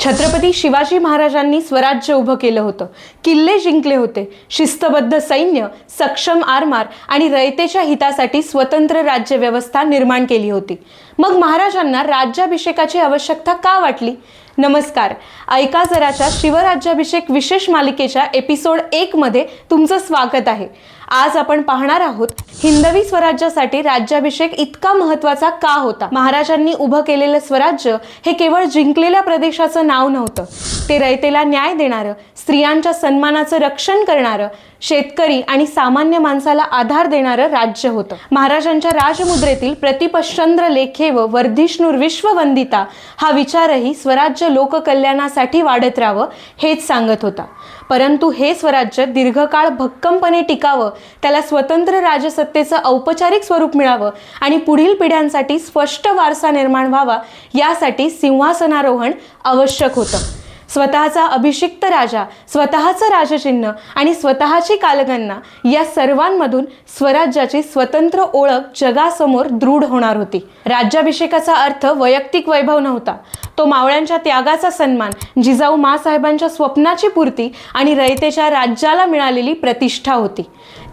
छत्रपती शिवाजी महाराजांनी स्वराज्य उभं केलं होतं, किल्ले जिंकले होते, शिस्तबद्ध सैन्य, सक्षम आरमार आणि रयतेच्या हितासाठी स्वतंत्र राज्य व्यवस्था निर्माण केली होती। मग महाराजांना राज्याभिषेकाची आवश्यकता का वाटली? नमस्कार, ऐका जराच्या शिवराज्याभिषेक विशेष मालिकेच्या एपिसोड 1 मध्ये तुमचं स्वागत आहे। आज आपण पाहणार आहोत हिंदवी स्वराज्यासाठी राज्याभिषेक इतका महत्त्वाचा का होता। महाराजांनी उभं केलेलं स्वराज्य हे केवळ जिंकलेल्या प्रदेशाचं नाव नव्हतं, ते रयतेला न्याय देणारं, स्त्रियांच्या सन्मानाचं रक्षण करणारं, शेतकरी आणि सामान्य माणसाला आधार देणारं राज्य होतं। महाराजांच्या राजमुद्रेतील प्रतिपश्चंद्र लेखे व वर्धिष्णुर विश्ववंदिता हा विचारही स्वराज्य लोककल्याणासाठी वाढत राहावं हेच सांगत होता। परंतु हे स्वराज्य दीर्घकाळ भक्कमपणे टिकावं, त्याला स्वतंत्र राजसत्तेचं औपचारिक स्वरूप मिळावं आणि पुढील पिढ्यांसाठी स्पष्ट वारसा निर्माण व्हावा, यासाठी सिंहासनारोहण आवश्यक होतं। स्वतःचा अभिषिक्त राजा, स्वतःचं राजचिन्ह आणि स्वतःची कालगणना या सर्वांमधून स्वराज्याची स्वतंत्र ओळख जगासमोर दृढ होणार होती। राज्याभिषेकाचा अर्थ वैयक्तिक वैभव नव्हता, तो मावळ्यांच्या त्यागाचा सन्मान, जिजाऊ माँसाहेबांच्या स्वप्नाची पूर्ती आणि रयतेच्या राज्याला मिळालेली प्रतिष्ठा होती।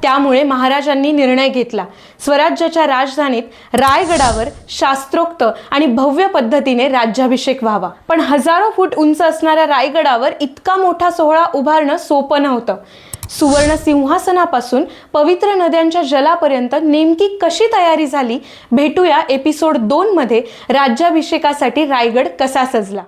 त्यामुळे महाराजांनी निर्णय घेतला, स्वराज्याच्या राजधानीत रायगडावर शास्त्रोक्त आणि भव्य पद्धतीने राज्याभिषेक व्हावा। पण हजारो फूट उंच असणाऱ्या रायगडावर इतका मोठा सोहळा उभारणं सोपं नव्हतं। सुवर्ण सिंहासनापासून पवित्र नद्यांच्या जलापर्यंत नेमकी कशी तयारी झाली, भेटूया एपिसोड 2 मध्ये राज्याभिषेकासाठी रायगड कसा सजला।